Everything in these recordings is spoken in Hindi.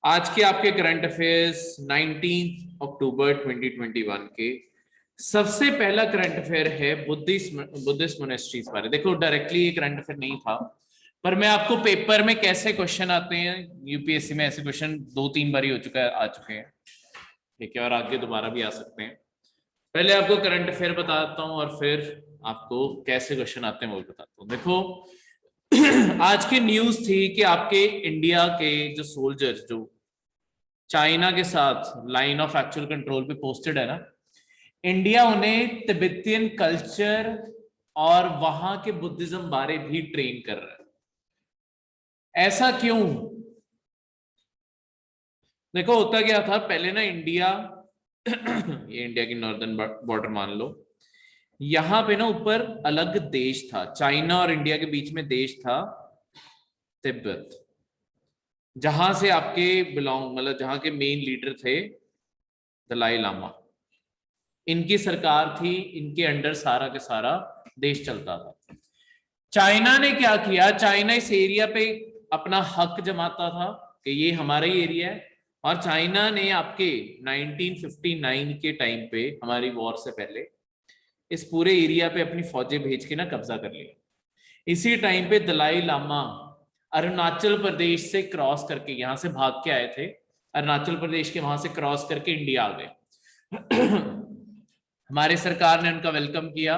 आज के आपके करंट अफेयर्स 19 अक्टूबर 2021 के सबसे पहला करंट अफेयर है बुद्धिस्ट मोनेस्ट्रीज बारे। देखो डायरेक्टली ये करंट अफेयर नहीं था, पर मैं आपको पेपर में कैसे क्वेश्चन आते हैं, यूपीएससी में ऐसे क्वेश्चन 2-3 बार ही आ चुके हैं, ठीक है, और आगे दोबारा भी आ सकते हैं। पहले आपको करंट अफेयर बताता हूँ और फिर आपको कैसे क्वेश्चन आते हैं वो बताता हूँ। देखो आज की न्यूज थी कि आपके इंडिया के जो सोल्जर्स जो चाइना के साथ लाइन ऑफ एक्चुअल कंट्रोल पे पोस्टेड है ना, इंडिया उन्हें तिब्बतियन कल्चर और वहां के बुद्धिज्म बारे भी ट्रेन कर रहा है। ऐसा क्यों? देखो होता क्या था पहले ना, इंडिया ये इंडिया की नॉर्दर्न बॉर्डर मान लो, यहां पे ना ऊपर अलग देश था, चाइना और इंडिया के बीच में देश था तिब्बत, जहां से आपके बिलोंग मतलब जहां के मेन लीडर थे दलाई लामा, इनकी सरकार थी, इनके अंडर सारा के सारा देश चलता था। चाइना ने क्या किया, चाइना इस एरिया पे अपना हक जमाता था कि ये हमारा ही एरिया है, और चाइना ने आपके 1959 के टाइम पे हमारी वॉर से पहले इस पूरे एरिया पे अपनी फौजें भेज के ना कब्जा कर लिया। इसी टाइम पे दलाई लामा अरुणाचल प्रदेश से क्रॉस करके, यहां से भाग के आए थे, अरुणाचल प्रदेश के वहां से क्रॉस करके इंडिया आ गए। हमारी सरकार ने उनका वेलकम किया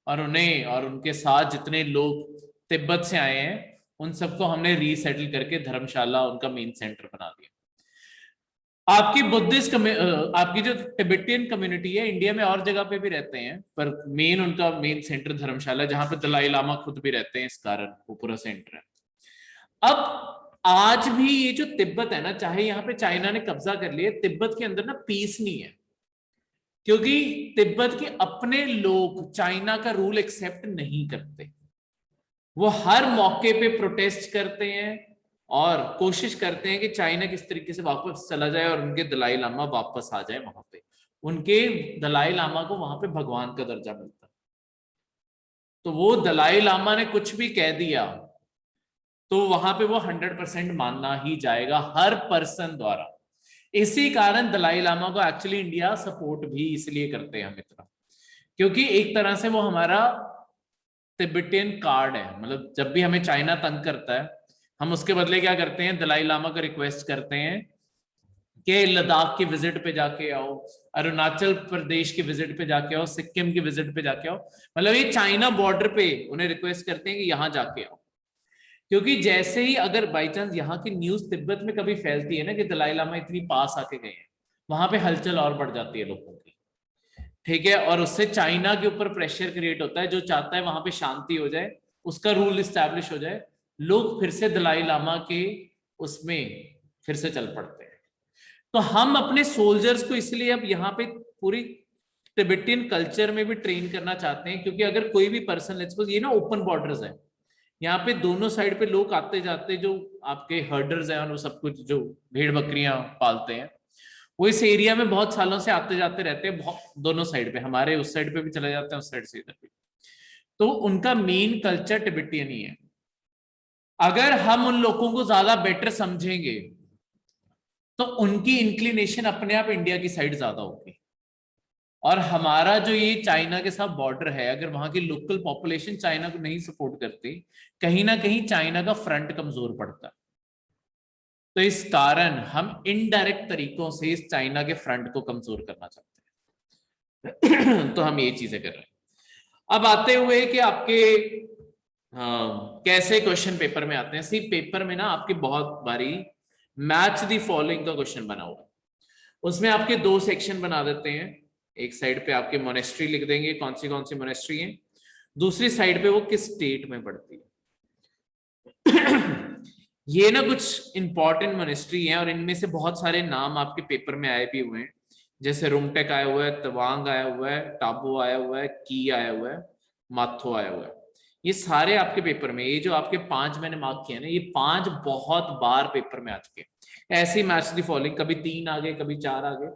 और उन्हें और उनके साथ जितने लोग तिब्बत से आए हैं उन सबको हमने रीसेटल करके धर्मशाला उनका मेन सेंटर बना दिया। आपकी आपकी जो तिब्बतियन कम्युनिटी है इंडिया में और जगह पे भी रहते हैं, पर उनका मेन सेंटर धर्मशाला, जहां पे दलाई लामा खुद भी रहते हैं, इस कारण वो पूरा सेंटर है। अब आज भी ये जो तिब्बत है ना, चाहे यहाँ पे चाइना ने कब्जा कर लिया, तिब्बत के अंदर ना पीस नहीं है, क्योंकि तिब्बत के अपने लोग चाइना का रूल एक्सेप्ट नहीं करते। वो हर मौके पे प्रोटेस्ट करते हैं और कोशिश करते हैं कि चाइना किस तरीके से वापस चला जाए और उनके दलाई लामा वापस आ जाए वहां पे, उनके दलाई लामा को वहां पे भगवान का दर्जा मिलता। तो वो दलाई लामा ने कुछ भी कह दिया तो वहां पे वो 100% मानना ही जाएगा हर पर्सन द्वारा। इसी कारण दलाई लामा को एक्चुअली इंडिया सपोर्ट भी इसलिए करते हैं हम इतना, क्योंकि एक तरह से वो हमारा तिब्बतियन कार्ड है। मतलब जब भी हमें चाइना तंग करता है, हम उसके बदले क्या करते हैं, दलाई लामा को रिक्वेस्ट करते हैं कि लद्दाख की विजिट पे जाके आओ, अरुणाचल प्रदेश की विजिट पे जाके आओ, सिक्किम की विजिट पे जाके आओ। मतलब ये चाइना बॉर्डर पे उन्हें रिक्वेस्ट करते हैं कि यहां जाके आओ, क्योंकि जैसे ही अगर बाई चांस यहाँ की न्यूज तिब्बत में कभी फैलती है ना कि दलाई लामा इतनी पास आके गए हैं, वहां पे हलचल और बढ़ जाती है लोगों की, ठीक है, और उससे चाइना के ऊपर प्रेशर क्रिएट होता है, जो चाहता है वहां पे शांति हो जाए, उसका रूल इस्टेब्लिश हो जाए, लोग फिर से दलाई लामा के उसमें फिर से चल पड़ते हैं। तो हम अपने सोल्जर्स को इसलिए अब यहाँ पे पूरी तिब्बतियन कल्चर में भी ट्रेन करना चाहते हैं, क्योंकि अगर कोई भी पर्सन, लेट्स सपोज ये ना ओपन बॉर्डर्स है, यहाँ पे दोनों साइड पे लोग आते जाते, जो आपके हर्डर्स हैं और वो सब कुछ जो भेड़ बकरियां पालते हैं, वो इस एरिया में बहुत सालों से आते जाते रहते हैं, बहुत दोनों साइड पे, हमारे उस साइड पे भी चले जाते हैं, उस साइड से इधर भी। तो उनका मेन कल्चर तिब्बतियन ही है। अगर हम उन लोगों को ज्यादा बेटर समझेंगे तो उनकी इंक्लिनेशन अपने आप इंडिया की साइड ज्यादा होगी, और हमारा जो ये चाइना के साथ बॉर्डर है, अगर वहां की लोकल पॉपुलेशन चाइना को नहीं सपोर्ट करती, कहीं ना कहीं चाइना का फ्रंट कमजोर पड़ता है। तो इस कारण हम इनडायरेक्ट तरीकों से इस चाइना के फ्रंट को कमजोर करना चाहते हैं। तो हम ये चीजें कर रहे हैं। अब आते हुए कि आपके कैसे क्वेश्चन पेपर में आते हैं। सी पेपर में ना आपकी बहुत बारी मैच द फॉलोइंग का क्वेश्चन बना हुआ है, उसमें आपके 2 सेक्शन बना देते हैं। एक साइड पे आपके मोनेस्ट्री लिख देंगे, कौन सी मोनेस्ट्री है, दूसरी साइड पे वो किस स्टेट में पड़ती है। ये ना कुछ इंपॉर्टेंट मोनेस्ट्री है, और इनमें से बहुत सारे नाम आपके पेपर में आए भी हुए हैं, जैसे रुमटेक आया हुआ है, तवांग आया हुआ है, टाबो आया हुआ है, की आया हुआ है, माथो आया हुआ है। ये सारे आपके पेपर में, ये जो आपके 5 मैंने मार्क किए ना, ये 5 बहुत बार पेपर में आ चुके हैं। ऐसे ही मैच दी फॉलोइंग, कभी 3 आ गए, कभी 4 आ गए,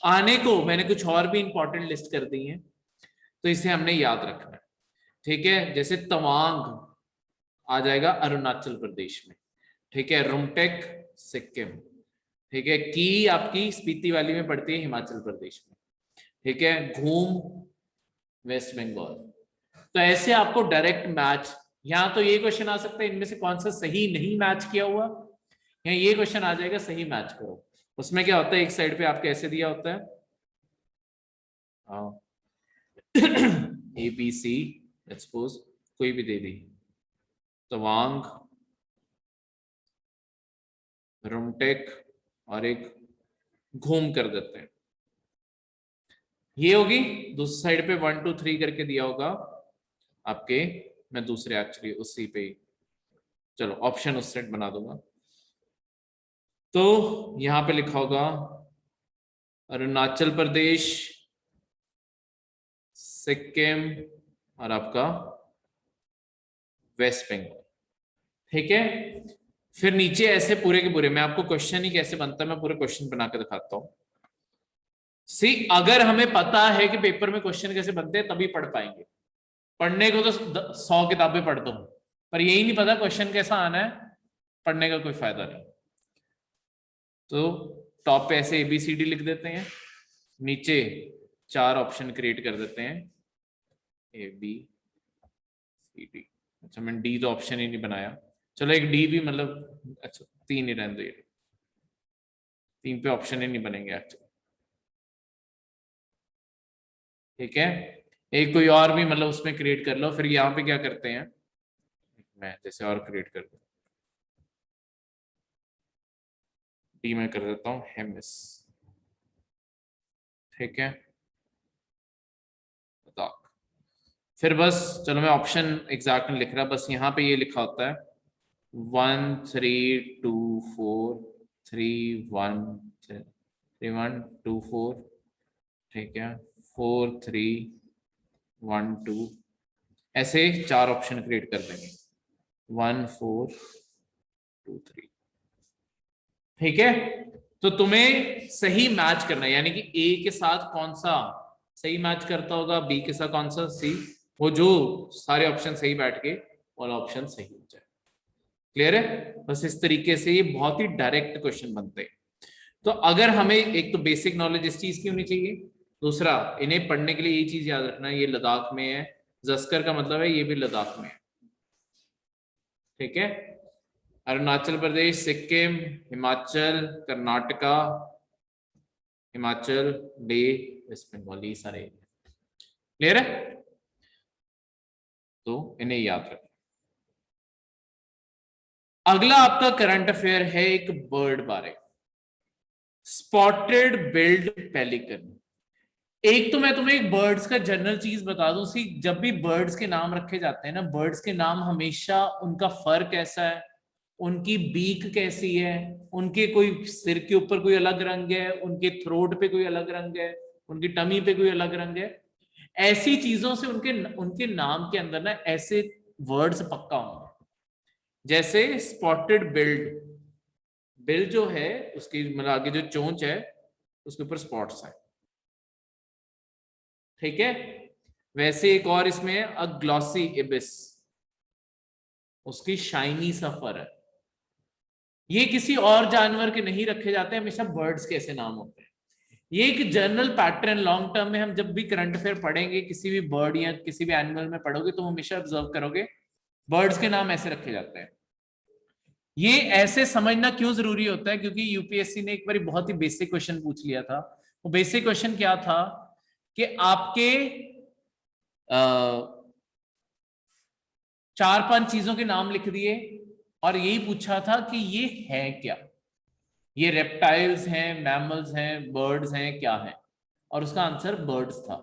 आने को मैंने कुछ और भी इंपॉर्टेंट लिस्ट कर दी है, तो इसे हमने याद रखना है, ठीक है। जैसे तवांग आ जाएगा अरुणाचल प्रदेश में, ठीक है, रुमटेक सिक्किम, ठीक है, की आपकी स्पीति वैली में पड़ती है हिमाचल प्रदेश में। ठीक है, घूम वेस्ट बंगाल। तो ऐसे आपको डायरेक्ट मैच, यहाँ तो ये क्वेश्चन आ सकता है इनमें से कौन सा सही नहीं मैच किया हुआ, या ये क्वेश्चन आ जाएगा सही मैच करो। उसमें क्या होता है, एक साइड पे आपके ऐसे दिया होता है A B C, let's suppose कोई भी दे दी, तवांग, रुमटेक और एक घूम कर देते हैं, ये होगी। दूसरी साइड पे 1 2 3 करके दिया होगा आपके, मैं दूसरे एक्चुअली उसी पे, चलो ऑप्शन उस सेट बना दूंगा। तो यहां पे लिखा होगा अरुणाचल प्रदेश, सिक्किम और आपका वेस्ट बंगाल। ठीक है, फिर नीचे ऐसे पूरे के पूरे, मैं आपको क्वेश्चन ही कैसे बनता है मैं पूरे क्वेश्चन बना के दिखाता हूं। सी, अगर हमें पता है कि पेपर में क्वेश्चन कैसे बनते हैं तभी पढ़ पाएंगे। पढ़ने को तो 100 किताबें पढ़ दो, पर यही नहीं पता क्वेश्चन कैसा आना है, पढ़ने का कोई फायदा नहीं। तो टॉप पे ऐसे ABCD लिख देते हैं, नीचे 4 ऑप्शन क्रिएट कर देते हैं ABCD। अच्छा, मैंने डी तो ऑप्शन ही नहीं बनाया, चलो एक डी भी मतलब, अच्छा 3 ही रहने दो, ये 3 पे ऑप्शन ही नहीं बनेंगे एक्चुअली। ठीक है, एक कोई और भी मतलब उसमें क्रिएट कर लो। फिर यहाँ पे क्या करते हैं, मैं जैसे और क्रिएट कर दूं, डी में कर देता हूँ हेमिस। ठीक है, लद्दाख। फिर बस चलो मैं ऑप्शन एग्जैक्ट नहीं लिख रहा, बस यहाँ पे ये लिखा होता है 1 3 2 4 3 1 3 1 2 4। ठीक है, 4 3 1 2, ऐसे 4 ऑप्शन क्रिएट कर देंगे 1 4 2 3। ठीक है, तो तुम्हें सही मैच करना है, यानी कि ए के साथ कौन सा सही मैच करता होगा, बी के साथ कौन सा सी, वो जो सारे ऑप्शन सही बैठ के वाला ऑप्शन सही हो जाए। क्लियर है, बस इस तरीके से ये बहुत ही डायरेक्ट क्वेश्चन बनते हैं। तो अगर हमें एक तो बेसिक नॉलेज इस चीज की होनी चाहिए, दूसरा इन्हें पढ़ने के लिए ये चीज याद रखना है ये लद्दाख में है, जस्कर का मतलब है ये भी लद्दाख में है। ठीक है, अरुणाचल प्रदेश, सिक्किम, हिमाचल, कर्नाटका, हिमाचल, डे, वेस्ट बंगाल, ये सारे क्लियर है, तो इन्हें याद रखें। अगला आपका करंट अफेयर है एक बर्ड बारे, स्पॉटेड बिल्ड पेलिकन। एक तो मैं तुम्हें एक बर्ड्स का जनरल चीज बता दूं, सी जब भी बर्ड्स के नाम रखे जाते हैं ना, बर्ड्स के नाम हमेशा उनका फर कैसा है, उनकी बीक कैसी है, उनके कोई सिर के ऊपर कोई अलग रंग है, उनके थ्रोट पे कोई अलग रंग है, उनकी टमी पे कोई अलग रंग है, ऐसी चीजों से उनके उनके नाम के अंदर ना ऐसे वर्ड्स पक्का होंगे। जैसे स्पॉटेड बिल्ड, बिल जो है उसकी मतलब आगे जो चोंच है उसके ऊपर स्पॉट्स है। ठीक है, वैसे एक और इसमें अ ग्लॉसी इबिस, उसकी शाइनी सा फर है। ये किसी और जानवर के नहीं रखे जाते, हमेशा बर्ड्स के ऐसे नाम होते हैं। ये एक जनरल पैटर्न, लॉन्ग टर्म में हम जब भी करंट अफेयर पढ़ेंगे किसी भी बर्ड या किसी भी एनिमल में पढ़ोगे तो हमेशा ऑब्जर्व करोगे बर्ड्स के नाम ऐसे रखे जाते हैं। ये ऐसे समझना क्यों जरूरी होता है, क्योंकि यूपीएससी ने एक बार बहुत ही बेसिक क्वेश्चन पूछ लिया था। वो बेसिक क्वेश्चन क्या था कि आपके 4-5 चीजों के नाम लिख दिए और यही पूछा था कि ये है क्या, ये रेप्टाइल्स हैं, मैमल्स हैं, बर्ड्स हैं, क्या है, और उसका आंसर बर्ड्स था।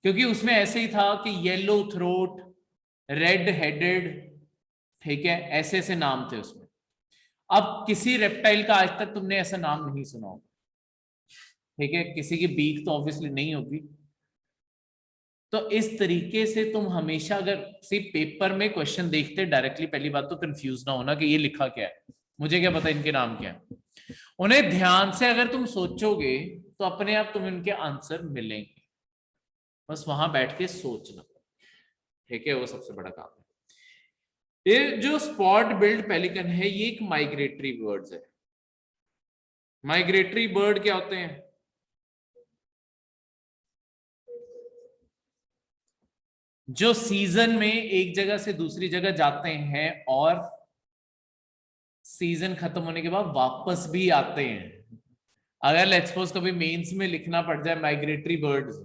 क्योंकि उसमें ऐसे ही था कि येलो थ्रोट, रेड हेडेड, ठीक है, ऐसे ऐसे नाम थे उसमें। अब किसी रेप्टाइल का आज तक तुमने ऐसा नाम नहीं सुना होगा, ठीक है, किसी की बीक तो ऑब्वियसली नहीं होगी। तो इस तरीके से तुम हमेशा अगर सी पेपर में क्वेश्चन देखते डायरेक्टली, पहली बात तो कंफ्यूज ना होना कि ये लिखा क्या है, मुझे क्या पता इनके नाम क्या है। उन्हें ध्यान से अगर तुम सोचोगे तो अपने आप तुम्हें उनके आंसर मिलेंगे, बस वहां बैठ के सोचना। ठीक है, वो सबसे बड़ा काम है। ये जो स्पॉट बिल्ड पेलिकन है ये एक माइग्रेटरी बर्ड्स है। माइग्रेटरी बर्ड क्या होते हैं? जो सीजन में एक जगह से दूसरी जगह जाते हैं और सीजन खत्म होने के बाद वापस भी आते हैं। अगर लेट्स सपोज कभी मेंस में लिखना पड़ जाए माइग्रेटरी बर्ड्स,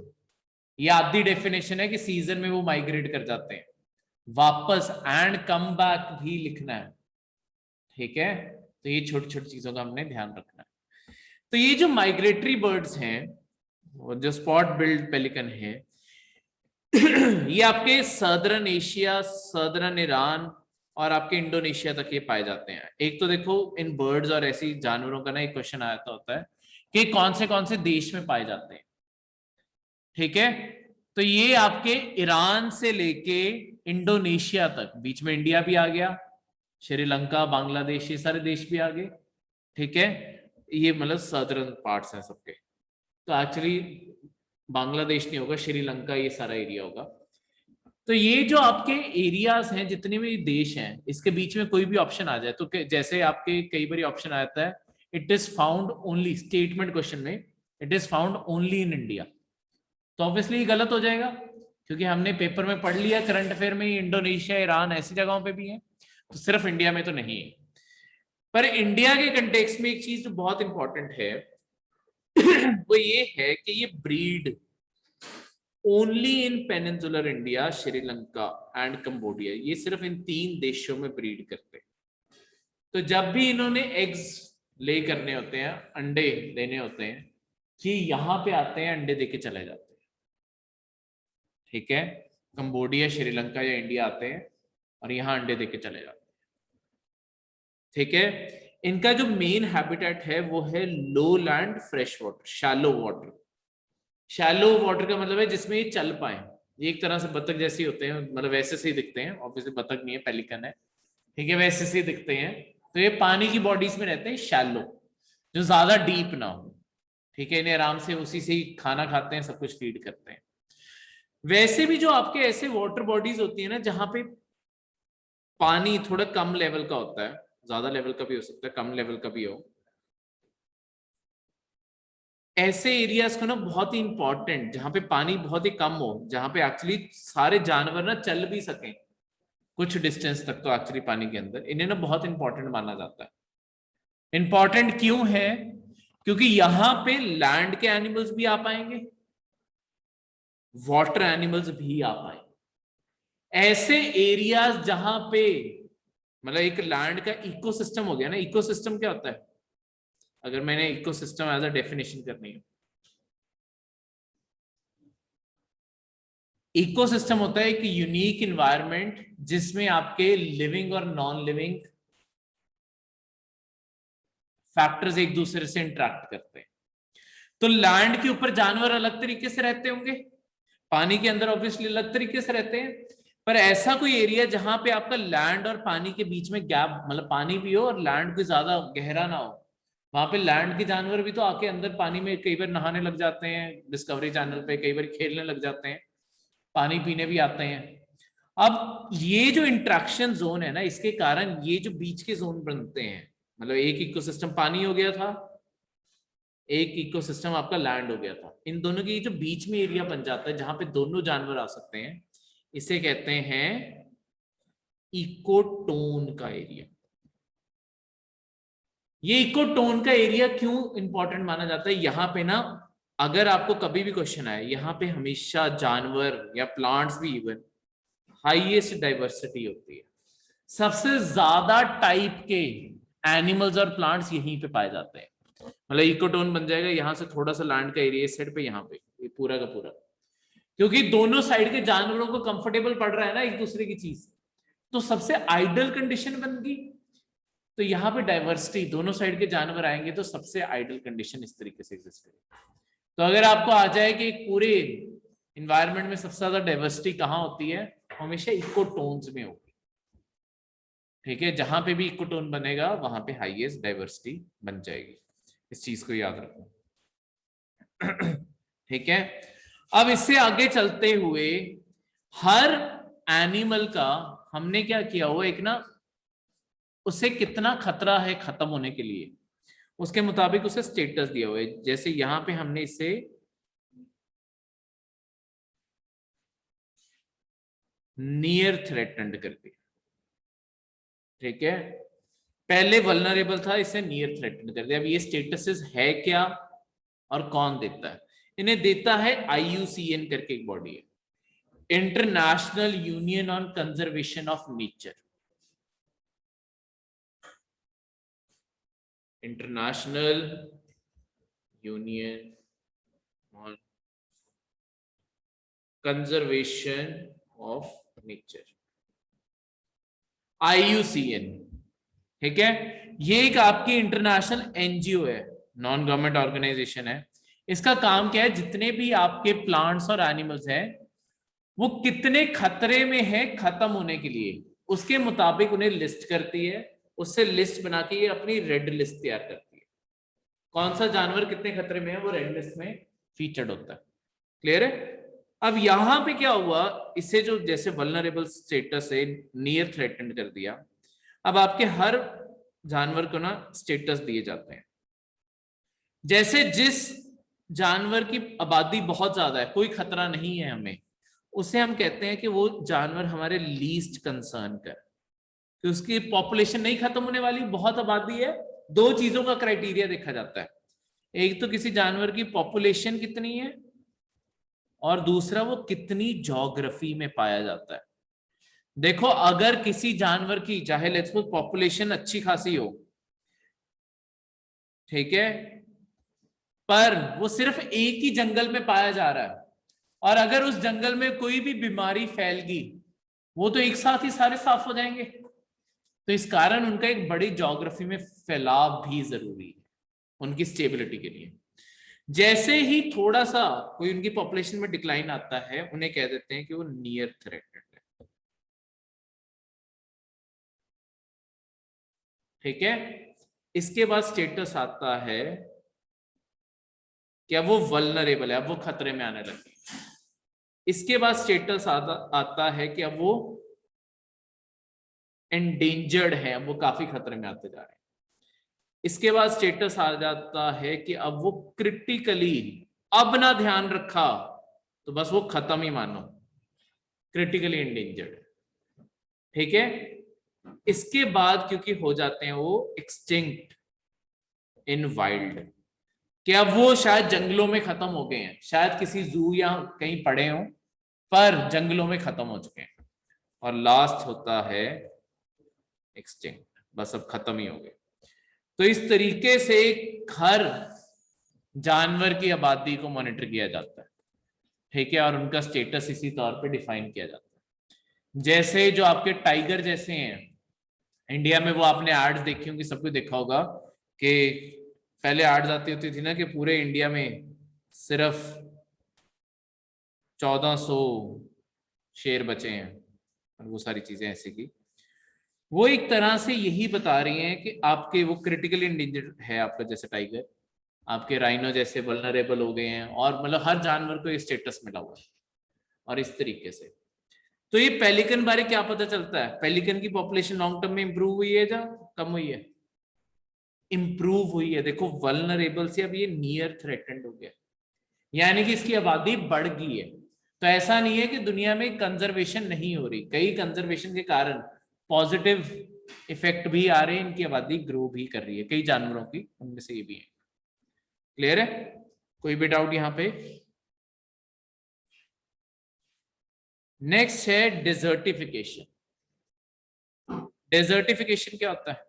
ये आधी डेफिनेशन है कि सीजन में वो माइग्रेट कर जाते हैं वापस, एंड कम बैक भी लिखना है। ठीक है, तो ये छोटी छोटी चीजों का हमने ध्यान रखना है। तो ये जो माइग्रेटरी बर्ड्स हैं, जो स्पॉट बिल्ड पेलिकन है, ये आपके सदर्न एशिया, सदर्न ईरान और आपके इंडोनेशिया तक ये पाए जाते हैं। एक तो देखो इन बर्ड्स और ऐसी जानवरों का ना एक क्वेश्चन आता होता है कि कौन से देश में पाए जाते हैं। ठीक है, तो ये आपके ईरान से लेके इंडोनेशिया तक, बीच में इंडिया भी आ गया, श्रीलंका, बांग्लादेश, ये सारे देश भी आ गए। ठीक है, ये मतलब सदर्न पार्ट्स हैं सबके। तो एक्चुअली बांग्लादेश नहीं होगा, श्रीलंका ये सारा एरिया होगा। तो ये जो आपके एरियाज हैं, जितने भी देश हैं, इसके बीच में कोई भी ऑप्शन आ जाए तो जैसे आपके कई बार ऑप्शन आता है, it is found only, statement question में it is found only in India, तो ऑब्वियसली ये गलत हो जाएगा, क्योंकि हमने पेपर में पढ़ लिया करंट अफेयर में इंडोनेशिया, ईरान ऐसी जगहों पे भी है, तो सिर्फ इंडिया में तो नहीं है। पर इंडिया के कंटेक्स्ट में एक चीज जो बहुत इंपॉर्टेंट है वो ये है कि ये breed only in peninsular India, Sri Lanka and Cambodia, ये सिर्फ इन 3 देशों में ब्रीड करते हैं। तो जब भी इन्होंने एग्स ले करने होते हैं, अंडे देने होते हैं, ये यहां पे आते हैं, अंडे देके चले जाते हैं। ठीक है, कंबोडिया, श्रीलंका या इंडिया आते हैं और यहां अंडे देके चले जाते हैं। ठीक है, इनका जो मेन हैबिटेट है वो है लो land fresh water, shallow water. Shallow water का मतलब है जिसमें ये चल पाए। ये एक तरह से बतख जैसे होते हैं, मतलब वैसे से ही दिखते हैं, ऑब्वियसली बतख नहीं है, पेलिकन है। ठीक है, वैसे से ही दिखते हैं। तो ये पानी की बॉडीज में रहते हैं, शैलो, जो ज्यादा डीप ना हो। ठीक है, इन्हें आराम से उसी से ही खाना खाते हैं, सब कुछ फीड करते हैं। वैसे भी जो आपके ऐसे वाटर बॉडीज होती है ना, जहां पे पानी थोड़ा कम लेवल का होता है, ज्यादा लेवल का भी हो सकता है, कम लेवल का भी हो, ऐसे एरियाज को ना बहुत ही इंपॉर्टेंट, जहां पे पानी बहुत ही कम हो, जहां पे एक्चुअली सारे जानवर ना चल भी सकें कुछ डिस्टेंस तक, तो एक्चुअली पानी के अंदर इन्हें ना बहुत इंपॉर्टेंट माना जाता है। इंपॉर्टेंट क्यों है? क्योंकि यहां पे लैंड के एनिमल्स भी आ पाएंगे, वाटर एनिमल्स भी आ पाएंगे। ऐसे एरियाज जहां पे मतलब एक लैंड का इकोसिस्टम हो गया ना, इकोसिस्टम क्या होता है, अगर मैंने इकोसिस्टम एज अ डेफिनेशन करनी है, इकोसिस्टम होता है एक यूनिक इन्वायरमेंट जिसमें आपके लिविंग और नॉन लिविंग फैक्टर्स एक दूसरे से इंटरेक्ट करते हैं। तो लैंड के ऊपर जानवर अलग तरीके से रहते होंगे, पानी के अंदर ऑब्वियसली अलग तरीके से रहते हैं। पर ऐसा कोई एरिया जहां पे आपका लैंड और पानी के बीच में गैप, मतलब पानी भी हो और लैंड भी ज्यादा गहरा ना हो, वहां पे लैंड के जानवर भी तो आके अंदर पानी में कई बार नहाने लग जाते हैं, डिस्कवरी चैनल पे कई बार खेलने लग जाते हैं, पानी पीने भी आते हैं। अब ये जो इंट्रैक्शन जोन है ना, इसके कारण ये जो बीच के जोन बनते हैं, मतलब एक इकोसिस्टम पानी हो गया था, एक इकोसिस्टम आपका लैंड हो गया था, इन दोनों के जो बीच में एरिया बन जाता है जहां पे दोनों जानवर आ सकते हैं, इसे कहते हैं इकोटोन का एरिया। ये इकोटोन का एरिया क्यों इंपॉर्टेंट माना जाता है? यहां पे ना, अगर आपको कभी भी क्वेश्चन आए, यहाँ पे हमेशा जानवर या प्लांट्स भी इवन हाईएस्ट डाइवर्सिटी होती है, सबसे ज्यादा टाइप के एनिमल्स और प्लांट्स यहीं पे पाए जाते हैं। मतलब इकोटोन बन जाएगा, यहां से थोड़ा सा लैंड का एरिया इस साइड पे, यहाँ पे ये पूरा का पूरा, क्योंकि दोनों साइड के जानवरों को कंफर्टेबल पड़ रहा है ना एक दूसरे की चीज, तो सबसे आइडियल कंडीशन बन गई। तो यहाँ पे डाइवर्सिटी, दोनों साइड के जानवर आएंगे तो सबसे आइडियल कंडीशन इस तरीके से एग्जिस्ट करेगी। तो अगर आपको आ जाए कि पूरे इन्वायरमेंट में सबसे ज्यादा डाइवर्सिटी कहाँ होती है, हमेशा इकोटोन्स में होगी। ठीक है, जहां पे भी इकोटोन बनेगा वहां पे हाईएस्ट डाइवर्सिटी बन जाएगी, इस चीज को याद रखना। ठीक है, अब इससे आगे चलते हुए हर एनिमल का हमने क्या किया हुआ, एक ना उसे कितना खतरा है खत्म होने के लिए, उसके मुताबिक उसे स्टेटस दिया हुआ है। जैसे यहां पे हमने इसे नियर थ्रेटन्ड कर दिया, ठीक है। पहले वल्नरेबल था, इसे नियर थ्रेटन्ड कर दिया। अब ये स्टेटसेस है क्या और कौन देता है? इन्हें देता है IUCN करके एक बॉडी है, international union on conservation of nature. International union on conservation of nature, IUCN, ठीक है। ये एक आपकी इंटरनेशनल NGO है, नॉन गवर्नमेंट ऑर्गेनाइजेशन है। इसका काम क्या है? जितने भी आपके प्लांट्स और एनिमल्स हैं वो कितने खतरे में है खत्म होने के लिए, उसके मुताबिक उन्हें लिस्ट करती है। उससे लिस्ट बना के ये अपनी रेड लिस्ट तैयार करती है। कौन सा जानवर कितने खतरे में है वो रेड लिस्ट में फीचर्ड होता है। क्लियर है? अब यहां पे क्या हुआ, इसे जो जैसे वल्नरेबल स्टेटस है नियर थ्रेटन्ड कर दिया। अब आपके हर जानवर को ना स्टेटस दिए जाते हैं। जैसे जिस जानवर की आबादी बहुत ज्यादा है, कोई खतरा नहीं है हमें, उसे हम कहते हैं कि वो जानवर हमारे लीस्ट कंसर्न का, कि उसकी पॉपुलेशन नहीं खत्म होने वाली, बहुत आबादी है। दो चीजों का क्राइटेरिया देखा जाता है, एक तो किसी जानवर की पॉपुलेशन कितनी है और दूसरा वो कितनी ज्योग्राफी में पाया जाता है। देखो अगर किसी जानवर की चाहे लेट्स सपोज पॉपुलेशन अच्छी खासी हो, ठीक है, पर वो सिर्फ एक ही जंगल में पाया जा रहा है और अगर उस जंगल में कोई भी बीमारी फैल गई, वो तो एक साथ ही सारे साफ हो जाएंगे। तो इस कारण उनका एक बड़ी ज्योग्राफी में फैलाव भी जरूरी है उनकी स्टेबिलिटी के लिए। जैसे ही थोड़ा सा कोई उनकी पॉपुलेशन में डिक्लाइन आता है, उन्हें कह देते हैं कि वो नियर थ्रेटेड है, ठीक है। इसके बाद स्टेटस आता है कि अब वो वल्नरेबल है, अब वो खतरे में आने लगे। इसके बाद स्टेटस आता है कि अब वो एंडेंजर्ड है, अब वो काफी खतरे में आते जा रहे हैं। इसके बाद स्टेटस आ जाता है कि अब वो क्रिटिकली, अब ना ध्यान रखा तो बस वो खत्म ही मानो, क्रिटिकली एंडेंजर्ड, ठीक है। इसके बाद क्योंकि हो जाते हैं वो एक्सटिंक्ट इन वाइल्ड, कि अब वो शायद जंगलों में खत्म हो गए हैं, शायद किसी जू या कहीं पड़े हों, पर जंगलों में खत्म हो चुके हैं। और लास्ट होता है एक्सटिंक्ट, बस अब खत्म ही हो गए। तो इस तरीके से हर जानवर की आबादी को मॉनिटर किया जाता है, ठीक है, और उनका स्टेटस इसी तौर पे डिफाइन किया जाता है। जैसे जो आपके टाइगर जैसे हैं इंडिया में, वो आपने एड्स देखी होंगी, सब कुछ देखा होगा कि पहले एड्स आती होती थी ना कि पूरे इंडिया में सिर्फ 1400 शेर बचे हैं और वो सारी चीजें ऐसे की। वो एक तरह से यही बता रही हैं कि आपके वो क्रिटिकली इंडेंजर्ड है आपका, जैसे टाइगर, आपके राइनो जैसे वल्नरेबल हो गए हैं, और मतलब हर जानवर को ये स्टेटस मिला हुआ है। और इस तरीके से तो ये पेलिकन बारे क्या पता चलता है? पेलिकन की पॉपुलेशन लॉन्ग टर्म में इंप्रूव हुई है या कम हुई है? इंप्रूव हुई है। देखो वल्नरेबल से अब ये नियर थ्रेटेंड हो गया, यानी कि इसकी आबादी बढ़ गई है। तो ऐसा नहीं है कि दुनिया में कंजर्वेशन नहीं हो रही, कई कंजर्वेशन के कारण पॉजिटिव इफेक्ट भी आ रहे हैं, इनकी आबादी ग्रो भी कर रही है कई जानवरों की, उनमें से ये भी है। क्लियर है? कोई भी डाउट यहां पे? नेक्स्ट है डेजर्टिफिकेशन। डेजर्टिफिकेशन क्या होता है?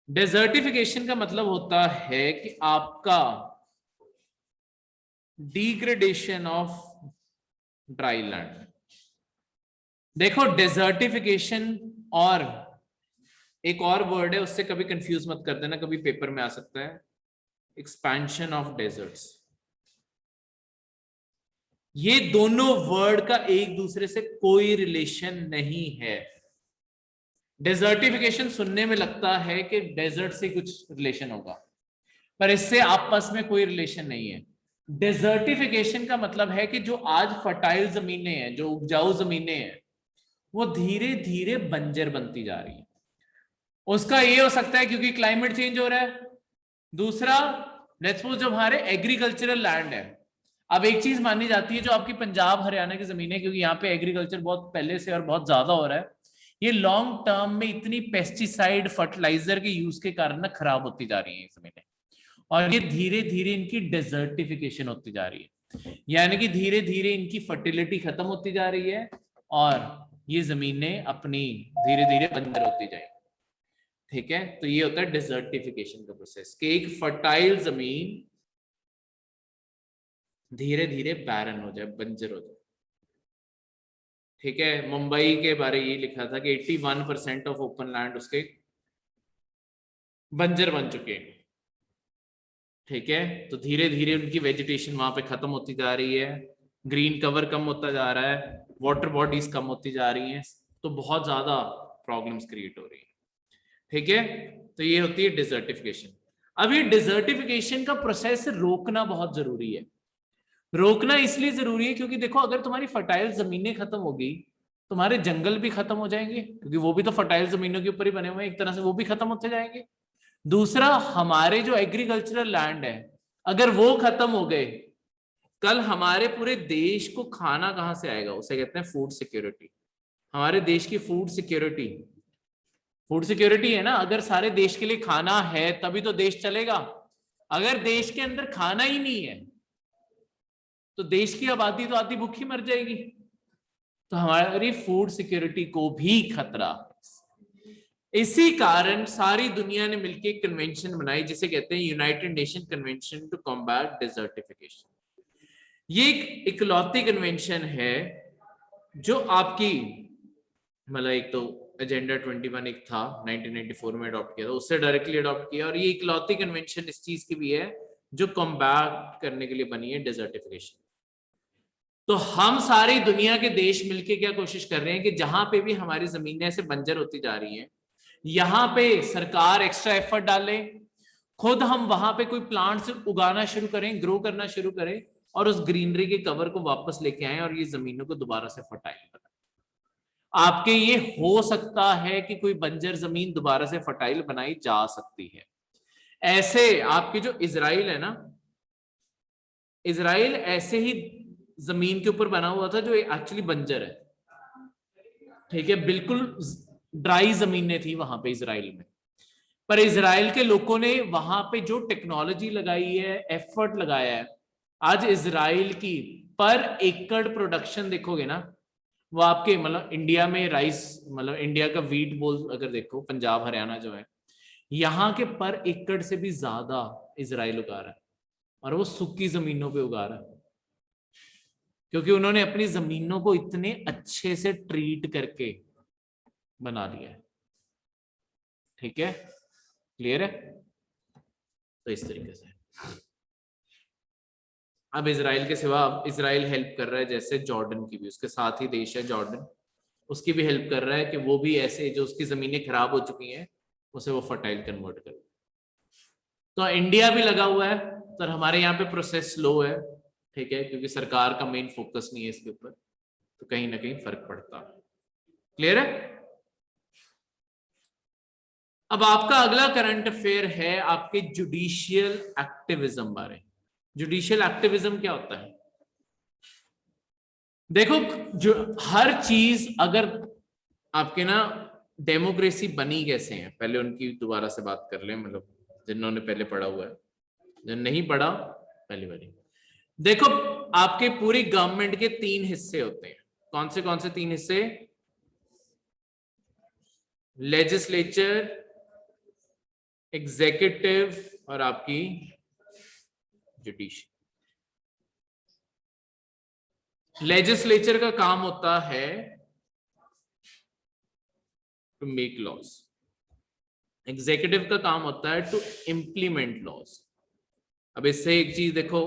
डेजर्टिफिकेशन का मतलब होता है कि आपका डिग्रेडेशन ऑफ ड्राई लैंड। देखो डेजर्टिफिकेशन और एक और वर्ड है, उससे कभी कंफ्यूज मत कर देना, कभी पेपर में आ सकता है, एक्सपेंशन ऑफ डेजर्ट्स। ये दोनों वर्ड का एक दूसरे से कोई रिलेशन नहीं है। डेजर्टिफिकेशन सुनने में लगता है कि डेजर्ट से कुछ रिलेशन होगा, पर इससे आपस में कोई रिलेशन नहीं है। डेजर्टिफिकेशन का मतलब है कि जो आज फर्टाइल जमीनें हैं, जो उपजाऊ जमीनें हैं, वो धीरे धीरे बंजर बनती जा रही है। उसका ये हो सकता है क्योंकि क्लाइमेट चेंज हो रहा है। दूसरा, लेट्स सपोज जो हमारे एग्रीकल्चरल लैंड है, अब एक चीज मानी जाती है जो आपकी पंजाब हरियाणा की जमीन है, क्योंकि यहाँ पे एग्रीकल्चर बहुत पहले से और बहुत ज्यादा हो रहा है, ये लॉन्ग टर्म में इतनी पेस्टिसाइड फर्टिलाइजर के यूज के कारण ना खराब होती जा रही है जमीनें, और ये धीरे धीरे इनकी डेजर्टिफिकेशन होती जा रही है, यानी कि धीरे धीरे इनकी फर्टिलिटी खत्म होती जा रही है और ये जमीनें अपनी धीरे धीरे बंजर होती जाएंगी। ठीक है, तो ये होता है डिजर्टिफिकेशन का प्रोसेस कि एक फर्टाइल जमीन धीरे धीरे बैरन हो जाए, बंजर हो जाए। ठीक है, मुंबई के बारे ये लिखा था कि 81% ऑफ ओपन लैंड उसके बंजर बन चुके हैं। ठीक है, तो धीरे धीरे उनकी वेजिटेशन वहां पे खत्म होती जा रही है, ग्रीन कवर कम होता जा रहा है, वाटर बॉडीज कम होती जा रही हैं, तो बहुत ज्यादा प्रॉब्लम्स क्रिएट हो रही है। ठीक है, तो ये होती है डिजर्टिफिकेशन। अब ये डिजर्टिफिकेशन का प्रोसेस रोकना बहुत जरूरी है। रोकना इसलिए जरूरी है क्योंकि देखो, अगर तुम्हारी फर्टाइल जमीनें खत्म होगी, तुम्हारे जंगल भी खत्म हो जाएंगे, क्योंकि वो भी तो फर्टाइल जमीनों के ऊपर ही बने हुए हैं, एक तरह से वो भी खत्म होते जाएंगे। दूसरा, हमारे जो एग्रीकल्चरल लैंड है, अगर वो खत्म हो गए, कल हमारे पूरे देश को खाना कहां से आएगा? उसे कहते हैं फूड सिक्योरिटी। हमारे देश की फूड सिक्योरिटी, फूड सिक्योरिटी है ना, अगर सारे देश के लिए खाना है तभी तो देश चलेगा। अगर देश के अंदर खाना ही नहीं है तो देश की आबादी तो आधी भूखी मर जाएगी। तो हमारी फूड सिक्योरिटी को भी खतरा। इसी कारण सारी दुनिया ने मिलकर एक कन्वेंशन बनाई जिसे कहते हैं United Nation Convention to Combat Desertification. ये एक इकलौती कन्वेंशन है जो आपकी, मतलब एक तो एजेंडा 21 एक था 1994 में अडॉप्ट किया था, उससे डायरेक्टली अडॉप्ट किया, और ये इकलौती कन्वेंशन इस चीज की भी है जो कॉम्बैट करने के लिए बनी है, डिजर्टिफिकेशन। तो हम सारी दुनिया के देश मिलके क्या कोशिश कर रहे हैं कि जहां पे भी हमारी जमीनें ऐसे बंजर होती जा रही हैं, यहां पे सरकार एक्स्ट्रा एफर्ट डाले, खुद हम वहां पे कोई प्लांट्स उगाना शुरू करें, ग्रो करना शुरू करें, और उस ग्रीनरी के कवर को वापस लेके आए और ये जमीनों को दोबारा से फर्टाइल बनाए। आपके ये हो सकता है कि कोई बंजर जमीन दोबारा से फर्टाइल बनाई जा सकती है। ऐसे आपके जो इजराइल है ना, इजराइल ऐसे ही जमीन के ऊपर बना हुआ था जो एक्चुअली बंजर है। ठीक है, बिल्कुल ड्राई जमीनें थी वहां पे इजराइल में, पर इजराइल के लोगों ने वहां पे जो टेक्नोलॉजी लगाई है, एफर्ट लगाया है, आज इजराइल की पर एकड़ प्रोडक्शन देखोगे ना, वो आपके मतलब इंडिया में राइस, मतलब इंडिया का वीट बोल अगर देखो, पंजाब हरियाणा जो है, यहाँ के पर एकड़ से भी ज्यादा इजराइल उगा रहा है, और वो सूखी जमीनों पे उगा रहा है, क्योंकि उन्होंने अपनी जमीनों को इतने अच्छे से ट्रीट करके बना लिया है। ठीक है, क्लियर है? तो इस तरीके से अब इजराइल के सिवा अब इजराइल हेल्प कर रहा है, जैसे जॉर्डन की भी, उसके साथ ही देश है जॉर्डन, उसकी भी हेल्प कर रहा है कि वो भी ऐसे जो उसकी जमीनें खराब हो चुकी हैं उसे वो फर्टाइल कन्वर्ट करे। तो इंडिया भी लगा हुआ है, पर हमारे यहाँ पे प्रोसेस स्लो है। ठीक है, क्योंकि सरकार का मेन फोकस नहीं है इसके ऊपर, तो कहीं ना कहीं फर्क पड़ता है। क्लियर है? अब आपका अगला करंट अफेयर है आपके जुडिशियल एक्टिविज्म बारे। जुडिशियल एक्टिविज्म क्या होता है? देखो, जो हर चीज अगर आपके ना, डेमोक्रेसी बनी कैसे है, पहले उनकी दोबारा से बात कर ले, मतलब जिन्होंने पहले पढ़ा हुआ है, जो नहीं पढ़ा पहली बारी। देखो, आपके पूरी गवर्नमेंट के 3 हिस्से होते हैं। कौन से 3 हिस्से? लेजिस्लेचर, एग्जीक्यूटिव और आपकी जुडिशियल। लेजिस्लेचर का काम होता है टू मेक लॉज, एग्जीक्यूटिव का काम होता है टू इंप्लीमेंट लॉज। अब इससे एक चीज देखो,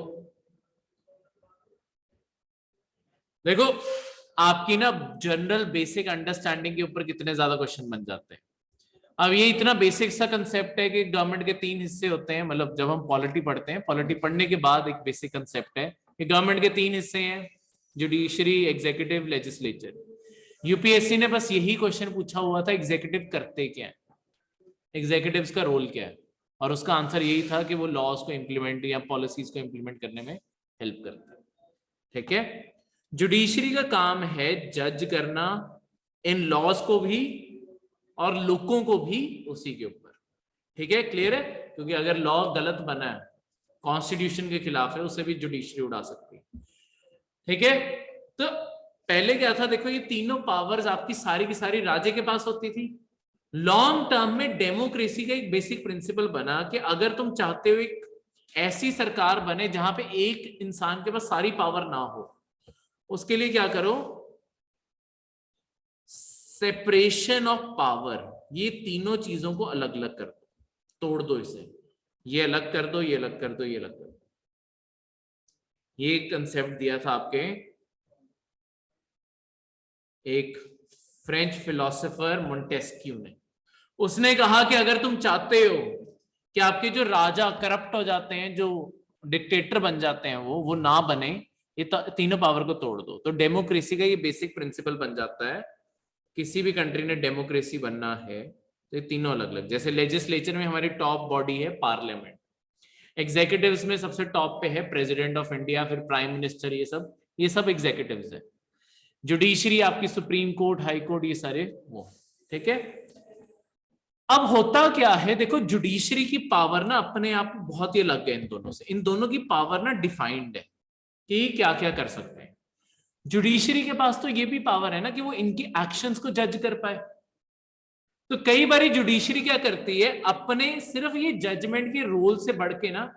आपकी ना जनरल बेसिक अंडरस्टैंडिंग के ऊपर कितने ज्यादा क्वेश्चन बन जाते हैं। अब ये इतना बेसिक सा कंसेप्ट है कि गवर्नमेंट के 3 हिस्से होते हैं, मतलब जब हम पॉलिटी पढ़ते हैं, पॉलिटी पढ़ने के बाद एक बेसिक कंसेप्ट है कि गवर्नमेंट के 3 हिस्से हैं, जुडिशरी, एग्जीक्यूटिव, लेजिस्लेचर। यूपीएससी ने बस यही क्वेश्चन पूछा हुआ था, एग्जीक्यूटिव करते क्या है? एग्जीक्यूटिव्स का रोल क्या है, और उसका आंसर यही था कि वो लॉज को इम्प्लीमेंट या पॉलिसीज को इम्प्लीमेंट करने में हेल्प करता है। ठीक है, जुडिशरी का काम है जज करना इन लॉज को भी और लोगों को भी उसी के ऊपर। ठीक है, क्लियर है? क्योंकि अगर लॉ गलत बना है, कॉन्स्टिट्यूशन के खिलाफ है, उसे भी जुडिशरी उड़ा सकती है। ठीक है, तो पहले क्या था, देखो ये तीनों पावर्स आपकी सारी की सारी राजे के पास होती थी। लॉन्ग टर्म में डेमोक्रेसी का एक बेसिक प्रिंसिपल बना कि अगर तुम चाहते हो एक ऐसी सरकार बने जहां पे एक इंसान के पास सारी पावर ना हो, उसके लिए क्या करो, सेपरेशन ऑफ पावर, ये तीनों चीजों को अलग अलग कर दो, तोड़ दो इसे, ये अलग कर दो, ये अलग कर दो, ये अलग कर दो। ये कंसेप्ट दिया था आपके एक फ्रेंच फिलोसोफर मोंटेस्क्यू ने। उसने कहा कि अगर तुम चाहते हो कि आपके जो राजा करप्ट हो जाते हैं, जो डिक्टेटर बन जाते हैं, वो ना बने, ये तीनों पावर को तोड़ दो। तो डेमोक्रेसी का ये बेसिक प्रिंसिपल बन जाता है, किसी भी कंट्री ने डेमोक्रेसी बनना है तो ये तीनों अलग अलग, जैसे लेजिस्लेचर में हमारी टॉप बॉडी है पार्लियामेंट, एग्जीक्यूटिव्स में सबसे टॉप पे है प्रेसिडेंट ऑफ इंडिया, फिर प्राइम मिनिस्टर, ये सब एग्जीक्यूटिव्स है। जुडिशरी आपकी सुप्रीम कोर्ट, हाई कोर्ट, ये सारे वो। ठीक है, अब होता क्या है, देखो जुडिशरी की पावर ना अपने आप बहुत ही अलग है इन दोनों से। इन दोनों की पावर ना डिफाइंड है कि क्या क्या कर सकते हैं। जुडिशरी के पास तो ये भी पावर है ना कि वो इनकी एक्शंस को जज कर पाए। तो कई बार जुडिशरी क्या करती है, अपने सिर्फ ये जजमेंट के रोल से बढ़ के ना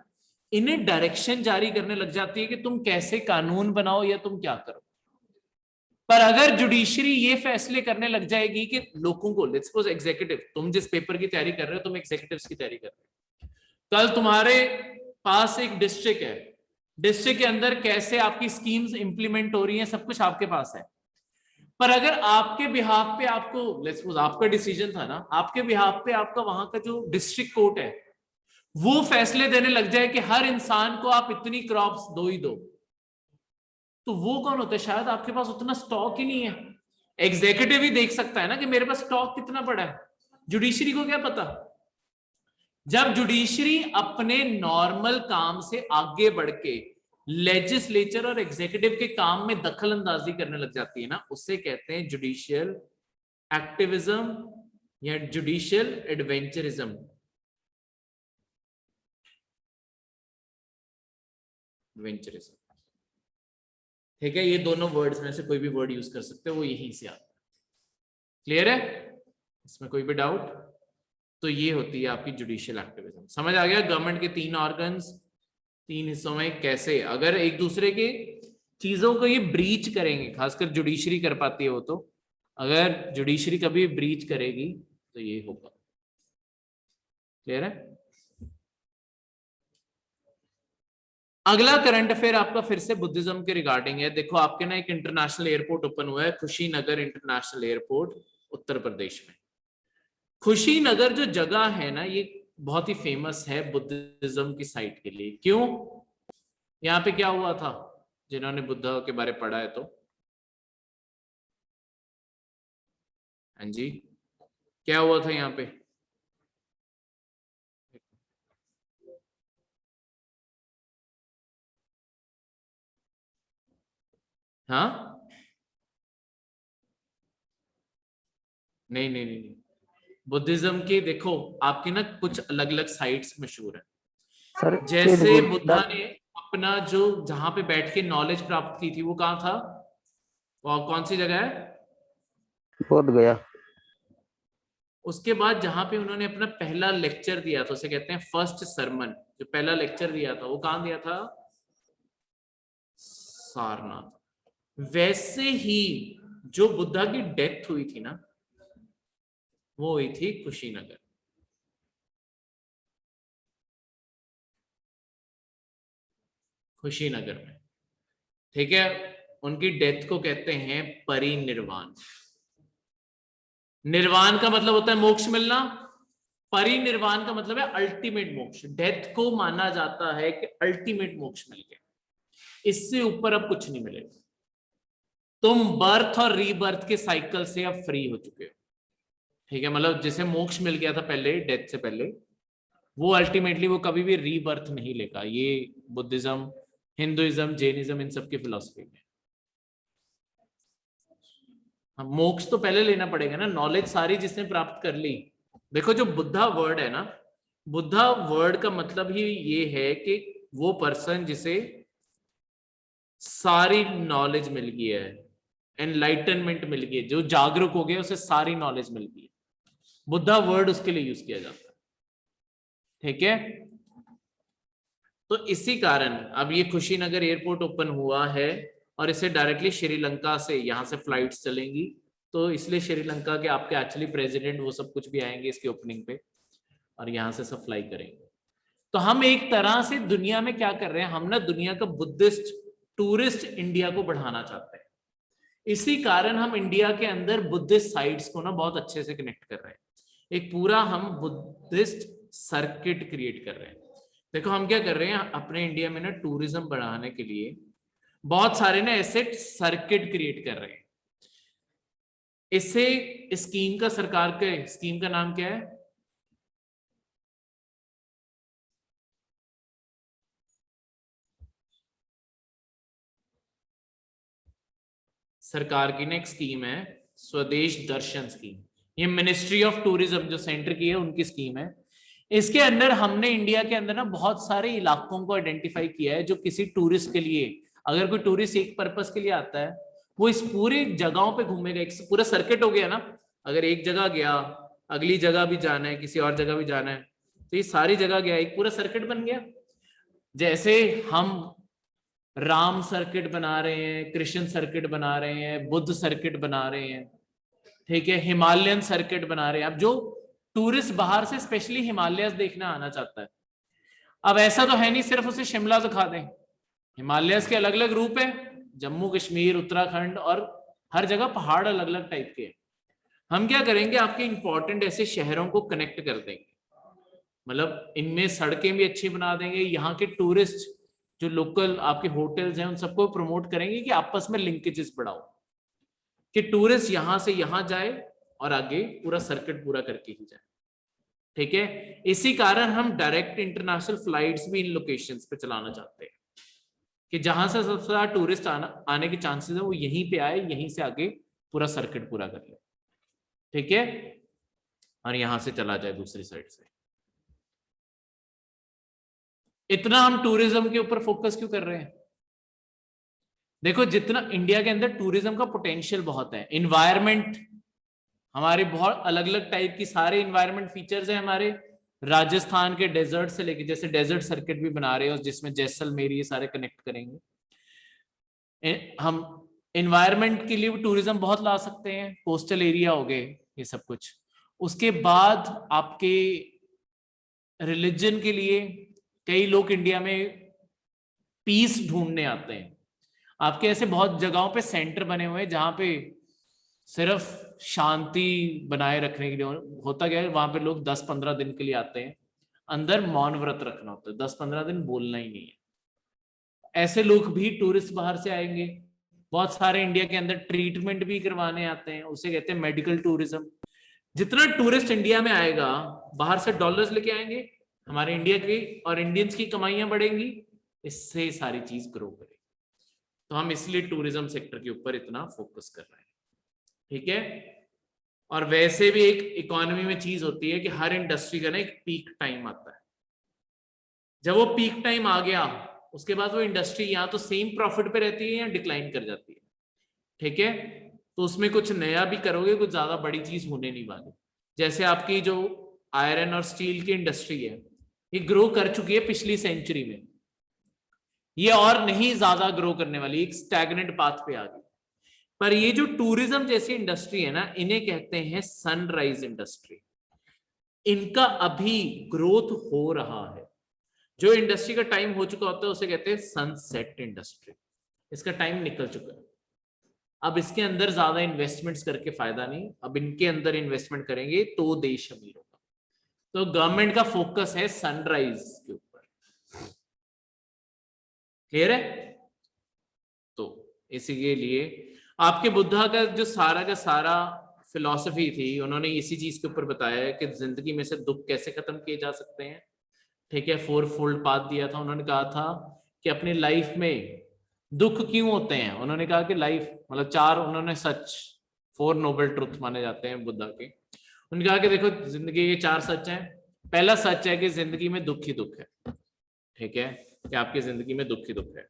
इन्हें डायरेक्शन जारी करने लग जाती है कि तुम कैसे कानून बनाओ या तुम क्या करो। पर अगर जुडिशरी ये फैसले करने लग जाएगी कि लोगों को, लेट्स सपोज एग्जीक्यूटिव, तुम जिस पेपर की तैयारी कर रहे हो, तुम एग्जीक्यूटिव्स की तैयारी कर रहे हो, कल तुम्हारे पास एक डिस्ट्रिक्ट है, डिस्ट्रिक्ट के अंदर कैसे आपकी स्कीम्स इंप्लीमेंट हो रही हैं, सब कुछ आपके पास है। पर अगर आपके बिहाफ पे आपको, लेट्स सपोज आपका डिसीजन था ना, आपके बिहाफ पे आपका वहां का जो डिस्ट्रिक्ट कोर्ट है वो फैसले देने लग जाए कि हर इंसान को आप इतनी क्रॉप्स दो ही दो, तो वो कौन होता है, शायद आपके पास उतना स्टॉक ही नहीं है। एग्जीक्यूटिव ही देख सकता है ना कि मेरे पास स्टॉक कितना बड़ा है, जुडिशरी को क्या पता। जब जुडिशरी अपने नॉर्मल काम से आगे बढ़ के लेजिस्लेचर और एग्जीक्यूटिव के काम में दखल अंदाजी करने लग जाती है ना, उससे कहते हैं जुडिशियल एक्टिविज्म या जुडिशियल एडवेंचरिज्म। एडवेंचरिज्म, ठीक है, ये दोनों वर्ड्स में से कोई भी वर्ड यूज कर सकते हो, वो यहीं से आता है। क्लियर है, इसमें कोई भी डाउट? तो ये होती है आपकी जुडिशियल एक्टिविज्म। समझ आ गया? गवर्नमेंट के तीन ऑर्गन्स, तीन हिस्सों में कैसे अगर एक दूसरे के चीजों को ये ब्रीच करेंगे, खासकर जुडिशरी कर पाती है वो, तो अगर जुडिशरी कभी ब्रीच करेगी तो ये होगा। क्लियर है? अगला करंट अफेयर आपका फिर से बुद्धिज्म के रिगार्डिंग है। देखो आपके ना एक इंटरनेशनल एयरपोर्ट ओपन हुआ है, कुशीनगर इंटरनेशनल एयरपोर्ट, उत्तर प्रदेश में। कुशीनगर जो जगह है ना, ये बहुत ही फेमस है बुद्धिज्म की साइट के लिए। क्यों? यहाँ पे क्या हुआ था, जिन्होंने बुद्ध के बारे में पढ़ा है तो? हाँ जी, क्या हुआ था यहाँ पे? हाँ, नहीं नहीं नहीं, नहीं। बुद्धिज्म की देखो आपकी ना कुछ अलग अलग साइट्स मशहूर है। सर जैसे बुद्धा ने अपना जो जहां पे बैठ के नॉलेज प्राप्त की थी, वो कहाँ था, और कौन सी जगह है? बोध गया। उसके बाद जहां पे उन्होंने अपना पहला लेक्चर दिया था, उसे कहते हैं फर्स्ट सरमन, जो पहला लेक्चर दिया था वो कहाँ दिया था? सारनाथ। वैसे ही जो बुद्धा की डेथ हुई थी ना, वो हुई थी कुशीनगर। कुशीनगर में, ठीक है। उनकी डेथ को कहते हैं परिनिर्वाण। निर्वाण का मतलब होता है मोक्ष मिलना, परिनिर्वाण का मतलब है अल्टीमेट मोक्ष। डेथ को माना जाता है कि अल्टीमेट मोक्ष मिल गया, इससे ऊपर अब कुछ नहीं मिलेगा। तुम बर्थ और रीबर्थ के साइकिल से अब फ्री हो चुके हो। ठीक है, मतलब जिसे मोक्ष मिल गया था पहले, डेथ से पहले, वो अल्टीमेटली वो कभी भी रीबर्थ नहीं लेगा। ये बुद्धिज्म, हिंदुइज्म, जैनिज्म, इन सब की फिलॉसफी में। हाँ, मोक्ष तो पहले लेना पड़ेगा ना, नॉलेज सारी जिसने प्राप्त कर ली। देखो जो बुद्धा वर्ड है ना, बुद्धा वर्ड का मतलब ही ये है कि वो पर्सन जिसे सारी नॉलेज मिल गई है, एनलाइटनमेंट मिल गई है, जो जागरूक हो गया, उसे सारी नॉलेज मिल गई है, बुद्धा वर्ड उसके लिए यूज किया जाता है। ठीक है, तो इसी कारण अब ये कुशीनगर एयरपोर्ट ओपन हुआ है और इसे डायरेक्टली श्रीलंका से यहां से फ्लाइट्स चलेंगी। तो इसलिए श्रीलंका के आपके एक्चुअली प्रेसिडेंट वो सब कुछ भी आएंगे इसकी ओपनिंग पे और यहाँ से सब फ्लाई करेंगे। तो हम एक तरह से दुनिया में क्या कर रहे हैं, हम ना दुनिया का बुद्धिस्ट टूरिस्ट इंडिया को बढ़ाना चाहते हैं। इसी कारण हम इंडिया के अंदर बुद्धिस्ट साइट्स को ना बहुत अच्छे से कनेक्ट कर रहे हैं, एक पूरा हम बुद्धिस्ट सर्किट क्रिएट कर रहे हैं। देखो हम क्या कर रहे हैं अपने इंडिया में ना, टूरिज्म बढ़ाने के लिए बहुत सारे ना ऐसे सर्किट क्रिएट कर रहे हैं। इससे स्कीम का, सरकार के स्कीम का नाम क्या है, सरकार की ना एक स्कीम है स्वदेश दर्शन स्कीम। ये मिनिस्ट्री ऑफ टूरिज्म जो सेंटर की है उनकी स्कीम है। इसके अंदर हमने इंडिया के अंदर ना बहुत सारे इलाकों को आइडेंटिफाई किया है जो किसी टूरिस्ट के लिए, अगर कोई टूरिस्ट एक पर्पस के लिए आता है, वो इस पूरी जगहों पे घूमेगा। एक पूरा सर्किट हो गया ना, अगर एक जगह गया, अगली जगह भी जाना है, किसी और जगह भी जाना है, तो ये सारी जगह गया, एक पूरा सर्किट बन गया। जैसे हम राम सर्किट बना रहे हैं, कृष्ण सर्किट बना रहे हैं, बुद्ध सर्किट बना रहे हैं, ठीक है, हिमालयन सर्किट बना रहे हैं। अब जो टूरिस्ट बाहर से स्पेशली हिमालयस देखना आना चाहता है, अब ऐसा तो है नहीं सिर्फ उसे शिमला दिखा दें, हिमालयस के अलग अलग रूप है, जम्मू कश्मीर, उत्तराखंड, और हर जगह पहाड़ अलग अलग टाइप के हैं। हम क्या करेंगे, आपके इंपॉर्टेंट ऐसे शहरों को कनेक्ट कर देंगे, मतलब इनमें सड़कें भी अच्छी बना देंगे, यहाँ के टूरिस्ट जो लोकल आपके होटल्स हैं उन सबको प्रमोट करेंगे कि आपस में लिंकेजेस बढ़ाओ, कि टूरिस्ट यहां से यहां जाए और आगे पूरा सर्किट पूरा करके ही जाए। ठीक है, इसी कारण हम डायरेक्ट इंटरनेशनल फ्लाइट्स भी इन लोकेशंस पे चलाना चाहते हैं कि जहां से सबसे ज्यादा टूरिस्ट आने के चांसेस है वो यहीं पे आए, यहीं से आगे पूरा सर्किट पूरा कर ले। ठीक है, और यहां से चला जाए दूसरी साइड से। इतना हम टूरिज्म के ऊपर फोकस क्यों कर रहे हैं? देखो जितना इंडिया के अंदर टूरिज्म का पोटेंशियल बहुत है, इन्वायरमेंट हमारे बहुत अलग अलग टाइप की सारे इन्वायरमेंट फीचर्स हैं हमारे। राजस्थान के डेजर्ट से लेके, जैसे डेजर्ट सर्किट भी बना रहे हो जिसमें जैसलमेर ये सारे कनेक्ट करेंगे। हम इन्वायरमेंट के लिए टूरिज्म बहुत ला सकते हैं, कोस्टल एरिया हो गए ये सब कुछ। उसके बाद आपके रिलीजन के लिए कई लोग इंडिया में पीस ढूंढने आते हैं। आपके ऐसे बहुत जगहों पे सेंटर बने हुए हैं जहां पे सिर्फ शांति बनाए रखने के लिए होता क्या है, वहां पे लोग 10-15 दिन के लिए आते हैं, अंदर मौन व्रत रखना होता है, 10-15 दिन बोलना ही नहीं है। ऐसे लोग भी टूरिस्ट बाहर से आएंगे। बहुत सारे इंडिया के अंदर ट्रीटमेंट भी करवाने आते हैं, उसे कहते हैं मेडिकल टूरिज्म। जितना टूरिस्ट इंडिया में आएगा, बाहर से डॉलर्स लेके आएंगे हमारे इंडिया की, और इंडियंस की कमाइयां बढ़ेंगी, इससे सारी चीज ग्रो करेगी। तो हम इसलिए टूरिज्म सेक्टर के ऊपर इतना फोकस कर रहे हैं। ठीक है, और वैसे भी एक इकोनॉमी में चीज होती है कि हर इंडस्ट्री का ना एक पीक टाइम आता है। जब वो पीक टाइम आ गया उसके बाद वो इंडस्ट्री या तो सेम प्रॉफिट पे रहती है या डिक्लाइन कर जाती है। ठीक है, तो उसमें कुछ नया भी करोगे कुछ ज्यादा बड़ी चीज होने नहीं वाली। जैसे आपकी जो आयरन और स्टील की इंडस्ट्री है, ये ग्रो कर चुकी है पिछली सेंचुरी में, ये और नहीं ज्यादा ग्रो करने वाली, एक स्टैग्नेंट पाथ पे आ गई। पर ये जो टूरिज्म जैसी इंडस्ट्री है ना, इन्हें कहते हैं सनराइज इंडस्ट्री। इनका अभी ग्रोथ हो रहा है। जो इंडस्ट्री का टाइम हो चुका होता है उसे कहते हैं सनसेट इंडस्ट्री, इसका टाइम निकल चुका है। अब इसके अंदर ज्यादा इन्वेस्टमेंट्स करके फायदा नहीं, अब इनके अंदर इन्वेस्टमेंट करेंगे तो देश अमीर होगा। तो गवर्नमेंट का फोकस है सनराइज के ऊपर। क्लियर है? तो इसी के लिए आपके बुद्धा का जो सारा फिलॉसफी थी, उन्होंने इसी चीज के ऊपर बताया है कि जिंदगी में से दुख कैसे खत्म किए जा सकते हैं। ठीक है, 4-fold पाथ दिया था। उन्होंने कहा था कि अपनी लाइफ में दुख क्यों होते हैं। उन्होंने कहा कि लाइफ मतलब 4 उन्होंने सच 4 नोबल ट्रुथ माने जाते हैं बुद्धा के। उन्होंने कहा कि देखो जिंदगी के 4 सच हैं। पहला सच है कि जिंदगी में दुख ही दुख है। ठीक है, कि आपकी जिंदगी में दुख ही दुख है।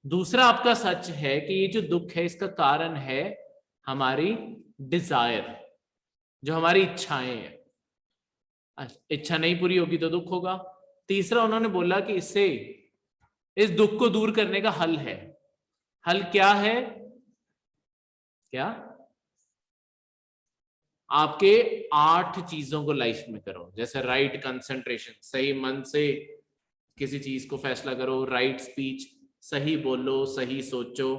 दूसरा आपका सच है कि ये जो दुख है इसका कारण है हमारी डिजायर, जो हमारी इच्छाएं हैं। इच्छा नहीं पूरी होगी तो दुख होगा। तीसरा उन्होंने बोला कि इससे इस दुख को दूर करने का हल है। हल क्या है? क्या? आपके 8 चीजों को लाइफ में करो, जैसे राइट कंसंट्रेशन, सही मन से किसी चीज को फैसला करो, राइट स्पीच, सही बोलो, सही सोचो,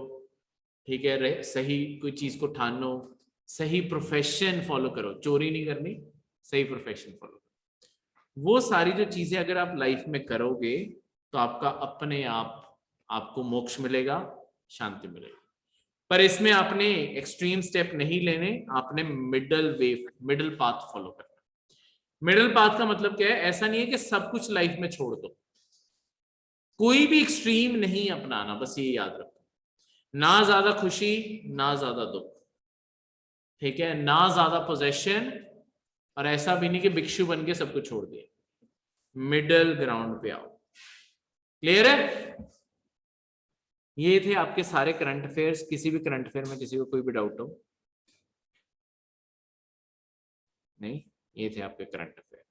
ठीक है, सही कोई चीज को ठानो, सही प्रोफेशन फॉलो करो, चोरी नहीं करनी, सही प्रोफेशन फॉलो करो। वो सारी जो चीजें अगर आप लाइफ में करोगे तो आपका अपने आप आपको मोक्ष मिलेगा, शांति मिलेगी। पर इसमें आपने एक्सट्रीम स्टेप नहीं लेने, आपने मिडल पाथ फॉलो करना। मिडल पाथ का मतलब क्या है? ऐसा नहीं है कि सब कुछ लाइफ में छोड़ दो, कोई भी एक्सट्रीम नहीं अपनाना, बस ये याद रखो। ना ज्यादा खुशी, ना ज्यादा दुख, ठीक है, ना ज्यादा पोजेशन, और ऐसा भी नहीं कि भिक्षु बन के सब कुछ छोड़ दिया। मिडल ग्राउंड पे आओ। क्लियर है? ये थे आपके सारे करंट अफेयर्स। किसी भी करंट अफेयर में किसी को कोई भी डाउट हो? नहीं, ये थे आपके करंट अफेयर।